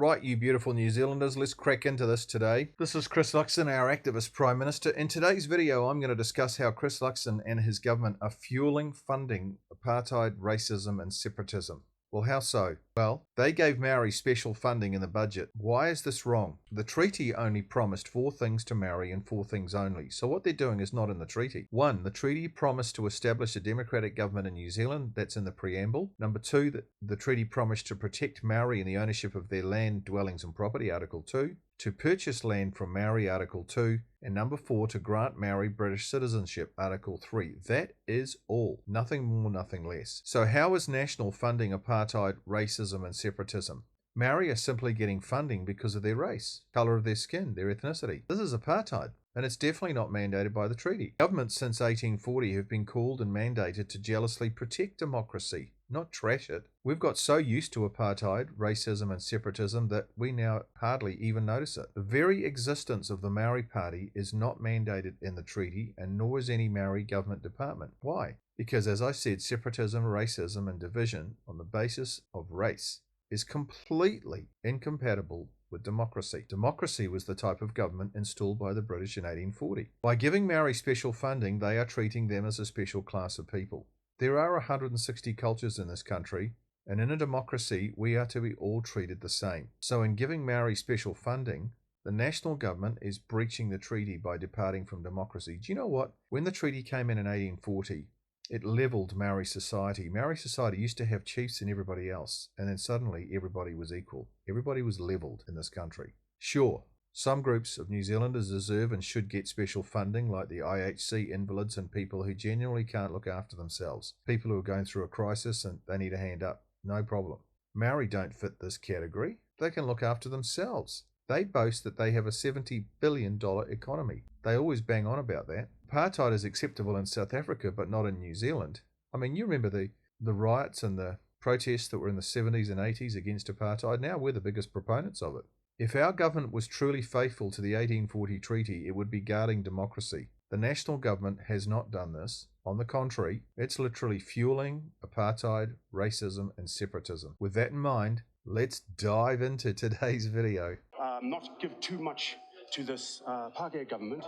Right, you beautiful New Zealanders, let's crack into this today. This is Chris Luxon, our activist Prime Minister. In today's video, I'm going to discuss how Chris Luxon and his government are fueling funding apartheid, racism and separatism. Well, how so? Well, they gave Maori special funding in the budget. Why is this wrong? The treaty only promised 4 things to Maori and 4 things only. So what they're doing is not in the treaty. 1, the treaty promised to establish a democratic government in New Zealand. That's in the preamble. Number 2, the treaty promised to protect Maori and the ownership of their land, dwellings and property, Article 2. To purchase land from Maori, Article 2. And number 4, to grant Maori British citizenship, Article 3. That is all. Nothing more, nothing less. So how is national funding apartheid, racism and separatism? Maori are simply getting funding because of their race, colour of their skin, their ethnicity. This is apartheid, and it's definitely not mandated by the treaty. Governments since 1840 have been called and mandated to jealously protect democracy, not trash it. We've got so used to apartheid, racism and separatism that we now hardly even notice it. The very existence of the Maori Party is not mandated in the treaty, and nor is any Maori government department. Why? Because, as I said, separatism, racism and division on the basis of race is completely incompatible with democracy. Democracy was the type of government installed by the British in 1840. By giving Maori special funding, they are treating them as a special class of people. There are 160 cultures in this country, and in a democracy, we are to be all treated the same. So in giving Maori special funding, the national government is breaching the treaty by departing from democracy. Do you know what? When the treaty came in 1840, it levelled Maori society. Maori society used to have chiefs and everybody else, and then suddenly everybody was equal. Everybody was levelled in this country. Sure, some groups of New Zealanders deserve and should get special funding, like the IHC, invalids and people who genuinely can't look after themselves. People who are going through a crisis and they need a hand up. No problem. Maori don't fit this category. They can look after themselves. They boast that they have a $70 billion economy. They always bang on about that. Apartheid is acceptable in South Africa, but not in New Zealand. I mean, you remember the riots and the protests that were in the 70s and 80s against apartheid? Now we're the biggest proponents of it. If our government was truly faithful to the 1840 treaty, it would be guarding democracy. The national government has not done this. On the contrary, it's literally fueling apartheid, racism and separatism. With that in mind, let's dive into today's video. Not give too much to this Pākehā government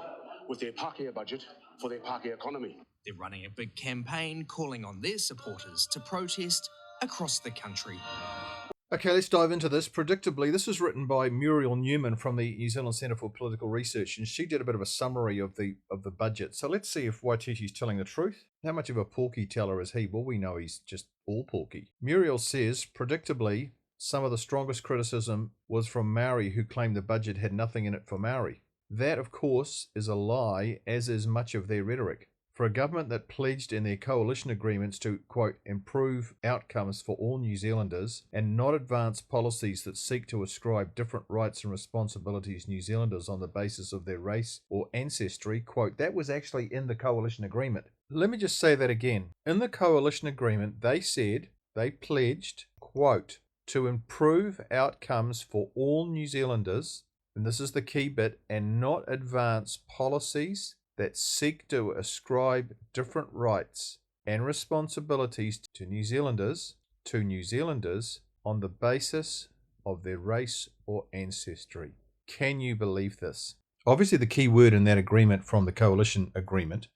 with their Pākehā budget for their Pākehā economy. They're running a big campaign calling on their supporters to protest across the country. Okay, let's dive into this. Predictably, this was written by Muriel Newman from the New Zealand Centre for Political Research, and she did a bit of a summary of the budget. So let's see if Waititi's telling the truth. How much of a porky teller is he? Well, we know he's just all porky. Muriel says, predictably, some of the strongest criticism was from Maori, who claimed the budget had nothing in it for Maori. That, of course, is a lie, as is much of their rhetoric. For a government that pledged in their coalition agreements to, quote, improve outcomes for all New Zealanders and not advance policies that seek to ascribe different rights and responsibilities to New Zealanders on the basis of their race or ancestry, quote, that was actually in the coalition agreement. Let me just say that again. In the coalition agreement, they said, they pledged, quote, to improve outcomes for all New Zealanders, and this is the key bit, and not advance policies that seek to ascribe different rights and responsibilities to New Zealanders on the basis of their race or ancestry. Can you believe this? Obviously, the key word in that agreement from the coalition agreement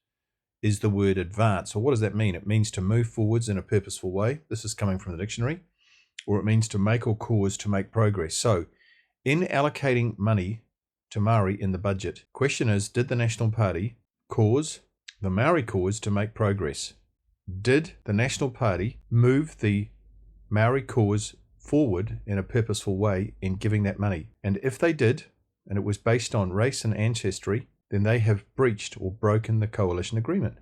is the word advance. So what does that mean? It means to move forwards in a purposeful way. This is coming from the dictionary. Or it means to make or cause to make progress. So, in allocating money to Maori in the budget, question is, did the National Party cause the Maori cause to make progress? Did the National Party move the Maori cause forward in a purposeful way in giving that money? And if they did, and it was based on race and ancestry, then they have breached or broken the coalition agreement.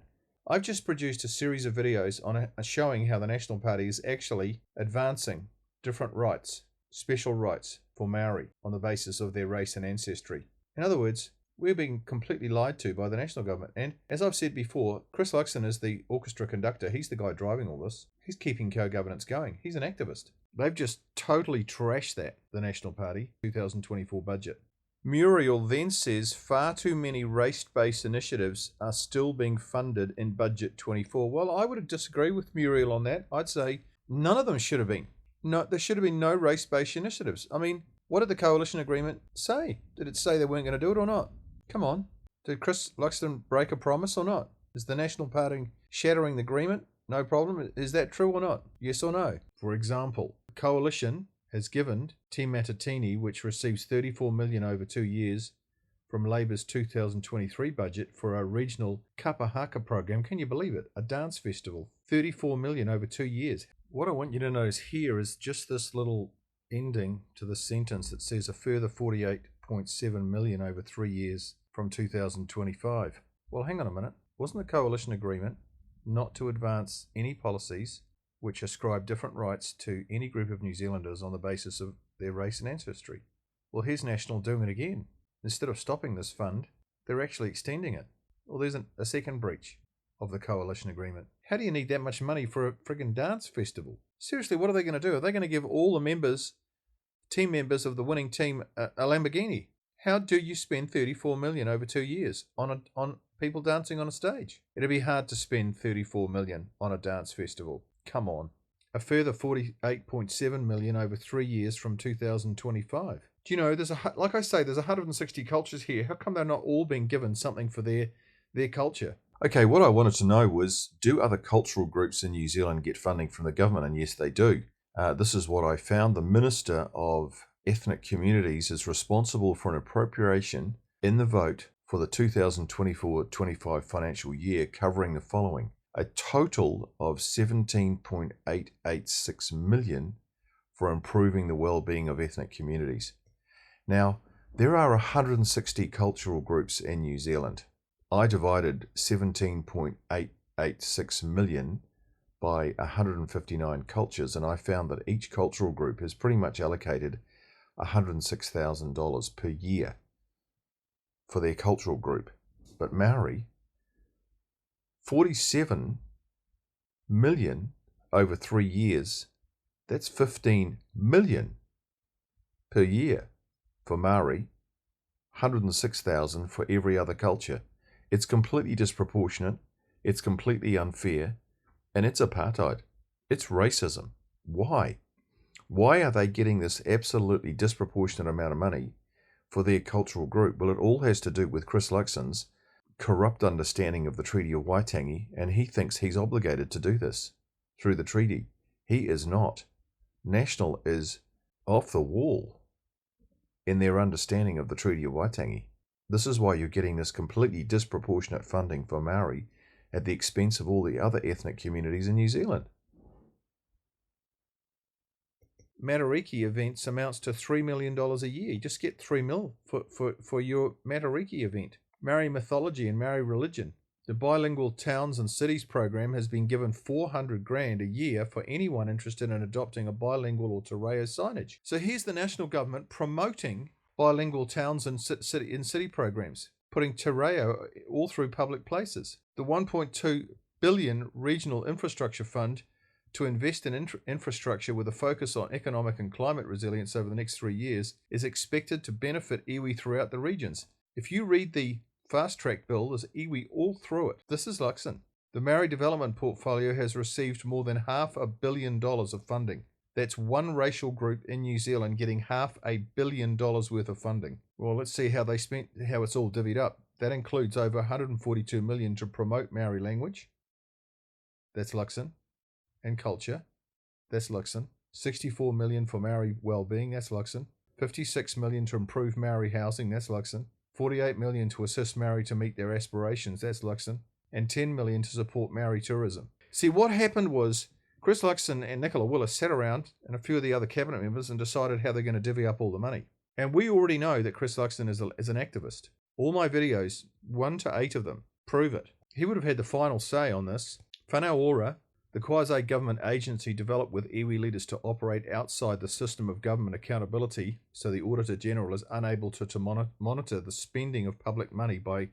I've just produced a series of videos on showing how the National Party is actually advancing different rights, special rights for Maori on the basis of their race and ancestry. In other words, we're being completely lied to by the national government. And as I've said before, Chris Luxon is the orchestra conductor. He's the guy driving all this. He's keeping co-governance going. He's an activist. They've just totally trashed that, the National Party 2024 budget. Muriel then says far too many race-based initiatives are still being funded in Budget 24. Well, I would disagree with Muriel on that. I'd say none of them should have been. No, there should have been no race-based initiatives. I mean, What did the coalition agreement say? Did it say they weren't going to do it or not? Come on. Did Chris Luxon break a promise or not? Is the National Party shattering the agreement? No problem. Is that true or not? Yes or no? For example, the coalition has given Te Matatini, which receives $34 million over 2 years from Labour's 2023 budget for a regional kapahaka program. Can you believe it? A dance festival. $34 million over 2 years. What I want you to notice here is just this little ending to the sentence that says a further $48.7 million over 3 years from 2025. Well, hang on a minute. Wasn't the coalition agreement not to advance any policies which ascribe different rights to any group of New Zealanders on the basis of their race and ancestry? Well, here's National doing it again. Instead of stopping this fund, they're actually extending it. Well, there's a second breach of the coalition agreement. How do you need that much money for a friggin' dance festival? Seriously, what are they going to do? Are they going to give all the team members of the winning team a Lamborghini? How do you spend $34 million over 2 years on people dancing on a stage? It'd be hard to spend $34 million on a dance festival. Come on. A further $48.7 million over 3 years from 2025. Do you know, like I say, there's 160 cultures here. How come they're not all being given something for their culture? Okay, what I wanted to know was, do other cultural groups in New Zealand get funding from the government? And yes, they do. This is what I found. The Minister of Ethnic Communities is responsible for an appropriation in the vote for the 2024-25 financial year covering the following: a total of $17.886 million for improving the well-being of ethnic communities. Now, there are 160 cultural groups in New Zealand. I divided 17.886 million by 159 cultures, and I found that each cultural group is pretty much allocated $106,000 per year for their cultural group. But Maori, 47 million over 3 years. That's 15 million per year for Maori, 106,000 for every other culture. It's completely disproportionate, it's completely unfair, and it's apartheid. It's racism. Why? Why are they getting this absolutely disproportionate amount of money for their cultural group? Well, it all has to do with Chris Luxon's corrupt understanding of the Treaty of Waitangi, and he thinks he's obligated to do this through the treaty. He is not. National is off the wall in their understanding of the Treaty of Waitangi. This is why you're getting this completely disproportionate funding for Maori at the expense of all the other ethnic communities in New Zealand. Matariki events amounts to $3 million a year. You just get $3 million for your Matariki event. Maori mythology and Maori religion. The Bilingual Towns and Cities program has been given $400,000 a year for anyone interested in adopting a bilingual or te reo signage. So here's the national government promoting bilingual towns and city programs, putting te reo all through public places. The $1.2 billion Regional Infrastructure Fund to invest in infrastructure with a focus on economic and climate resilience over the next 3 years is expected to benefit iwi throughout the regions. If you read the Fast Track bill, there's iwi all through it. This is Luxon. The Maori Development Portfolio has received more than $500 million of funding. That's one racial group in New Zealand getting $500 million worth of funding. Well, let's see how it's all divvied up. That includes over $142 million to promote Maori language. That's Luxon. And culture. That's Luxon. $64 million for Maori well-being. That's Luxon. $56 million to improve Maori housing. That's Luxon. $48 million to assist Maori to meet their aspirations. That's Luxon. And $10 million to support Maori tourism. See, what happened was Chris Luxon and Nicola Willis sat around, and a few of the other cabinet members, and decided how they're going to divvy up all the money. And we already know that Chris Luxon is an activist. All my videos, 1 to 8 of them, prove it. He would have had the final say on this. Whanau Ora, the quasi-government agency developed with iwi leaders to operate outside the system of government accountability, so the Auditor General is unable to monitor the spending of public money by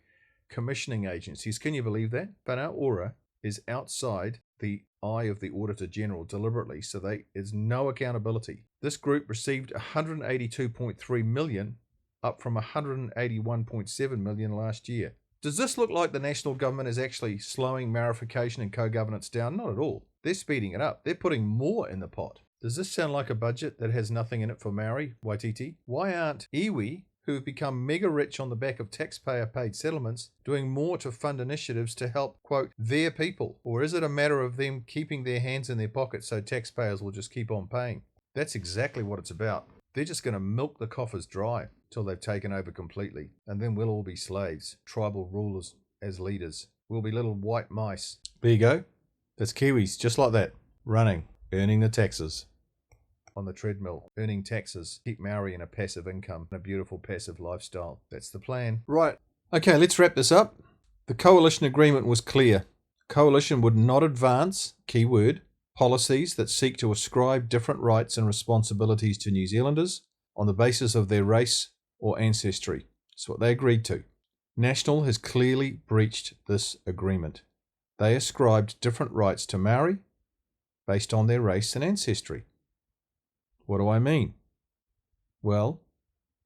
commissioning agencies. Can you believe that? Whanau Ora is outside the eye of the Auditor General deliberately, so there is no accountability. This group received $182.3 million, up from $181.7 million last year. Does this look like the national government is actually slowing Maorification and co-governance down? Not at all. They're speeding it up. They're putting more in the pot. Does this sound like a budget that has nothing in it for Maori, Waititi? Why aren't iwi, who have become mega rich on the back of taxpayer-paid settlements, doing more to fund initiatives to help, quote, their people? Or is it a matter of them keeping their hands in their pockets so taxpayers will just keep on paying? That's exactly what it's about. They're just going to milk the coffers dry till they've taken over completely, and then we'll all be slaves, tribal rulers as leaders. We'll be little white mice. There you go. That's Kiwis, just like that, running, earning the taxes. On the treadmill, earning taxes, keep Maori in a passive income, and a beautiful passive lifestyle. That's the plan. Right. Okay, let's wrap this up. The coalition agreement was clear. Coalition would not advance, key word, policies that seek to ascribe different rights and responsibilities to New Zealanders on the basis of their race or ancestry. That's what they agreed to. National has clearly breached this agreement. They ascribed different rights to Maori based on their race and ancestry. What do I mean? Well,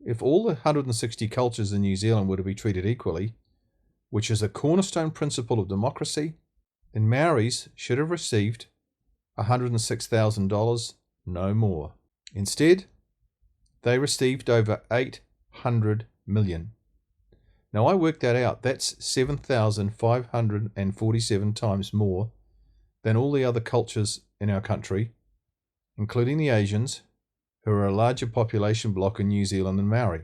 if all the 160 cultures in New Zealand were to be treated equally, which is a cornerstone principle of democracy, then Maoris should have received $106,000, no more. Instead, they received over $800 million. Now I worked that out. That's 7,547 times more than all the other cultures in our country, including the Asians, who are a larger population block in New Zealand than Maori.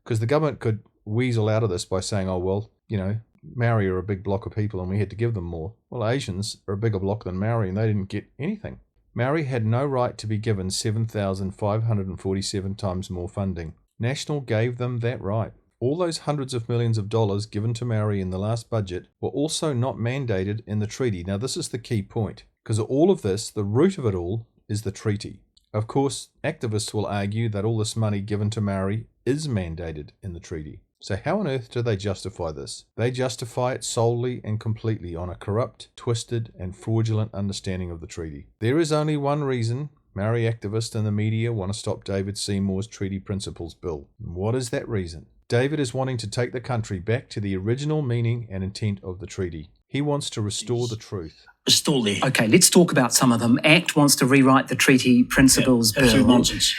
Because the government could weasel out of this by saying, oh, well, you know, Maori are a big block of people and we had to give them more. Well, Asians are a bigger block than Maori and they didn't get anything. Maori had no right to be given 7,547 times more funding. National gave them that right. All those hundreds of millions of dollars given to Maori in the last budget were also not mandated in the treaty. Now, this is the key point, because all of this, the root of it all, is the treaty. Of course, activists will argue that all this money given to Maori is mandated in the treaty. So how on earth do they justify this? They justify it solely and completely on a corrupt, twisted, and fraudulent understanding of the treaty. There is only one reason Maori activists and the media want to stop David Seymour's Treaty Principles Bill. And what is that reason? David is wanting to take the country back to the original meaning and intent of the treaty. He wants to restore the truth. Still there. Okay, let's talk about some of them. ACT wants to rewrite the Treaty Principles Bill. Absolute nonsense.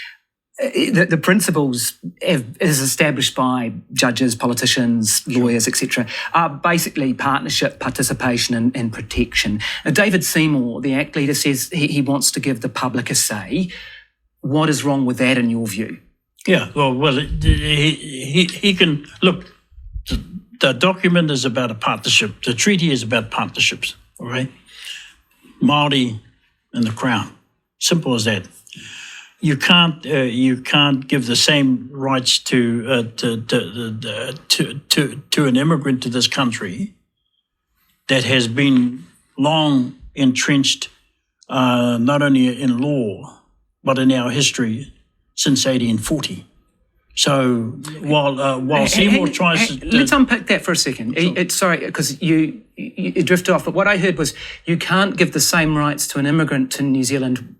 The principles, as established by judges, politicians, lawyers, etc., are basically partnership, participation and protection. Now, David Seymour, the ACT leader, says he wants to give the public a say. What is wrong with that in your view? Yeah, well, he can... Look, the document is about a partnership. The treaty is about partnerships, all right? Maori and the Crown. Simple as that. You can't give the same rights to an immigrant to this country that has been long entrenched, not only in law but in our history since 1840. So while Seymour tries to... Let's unpack that for a second. Sure. Sorry, because you drifted off, but what I heard was you can't give the same rights to an immigrant to New Zealand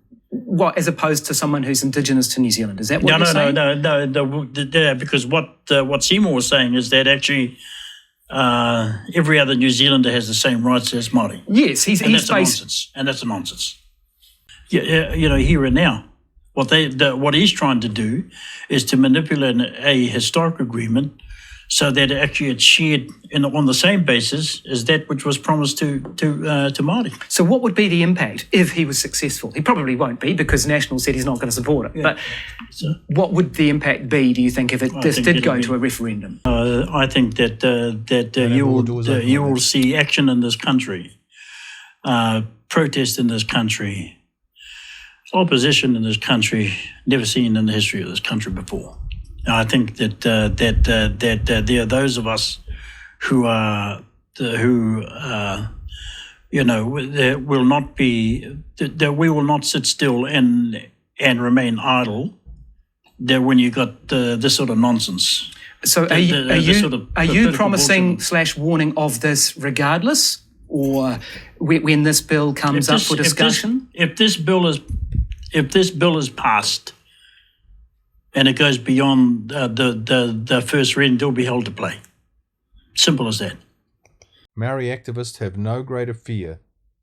as opposed to someone who's indigenous to New Zealand. Is that what you're saying? No, because what Seymour was saying is that actually every other New Zealander has the same rights as Maori. Yes, that's a nonsense. Yeah, you know, here and now. What he's trying to do is to manipulate a historic agreement so that actually it's shared on the same basis as that which was promised to Māori. So what would be the impact if he was successful? He probably won't be because National said he's not going to support it. Yeah. But what would the impact be, do you think, if this did go to a referendum? I think that you will see action in this country, protest in this country, opposition in this country, never seen in the history of this country before. And I think that there are those of us who will not be, that we will not sit still and remain idle. That when you got this sort of nonsense. So are you promising / warning of this regardless, or when this bill comes up for discussion? If this bill is passed and it goes beyond the first reading, they'll be held to play. Simple as that. Maori activists have no greater fear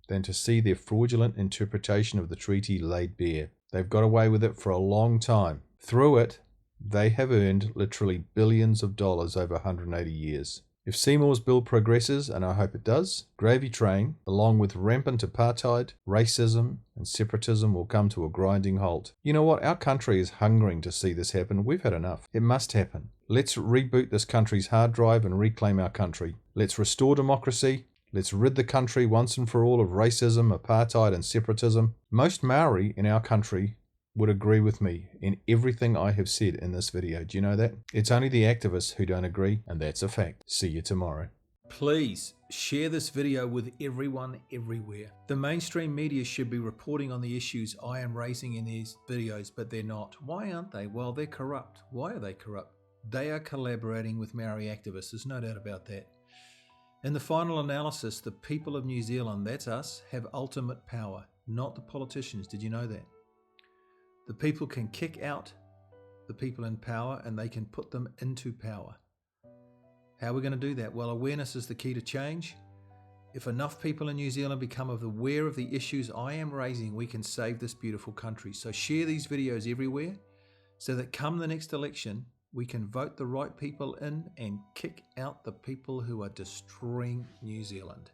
than to see their fraudulent interpretation of the treaty laid bare. They've got away with it for a long time. Through it, they have earned literally billions of dollars over 180 years. If Seymour's bill progresses, and I hope it does, Gravy Train, along with rampant apartheid, racism, and separatism will come to a grinding halt. You know what? Our country is hungering to see this happen. We've had enough. It must happen. Let's reboot this country's hard drive and reclaim our country. Let's restore democracy. Let's rid the country once and for all of racism, apartheid, and separatism. Most Maori in our country would agree with me in everything I have said in this video. Do you know that? It's only the activists who don't agree, and that's a fact. See you tomorrow. Please share this video with everyone everywhere. The mainstream media should be reporting on the issues I am raising in these videos, but they're not. Why aren't they? Well, they're corrupt. Why are they corrupt? They are collaborating with Maori activists. There's no doubt about that. In the final analysis, the people of New Zealand, that's us, have ultimate power, not the politicians. Did you know that? The people can kick out the people in power and they can put them into power. How are we going to do that? Well, awareness is the key to change. If enough people in New Zealand become aware of the issues I am raising, we can save this beautiful country. So share these videos everywhere so that come the next election, we can vote the right people in and kick out the people who are destroying New Zealand.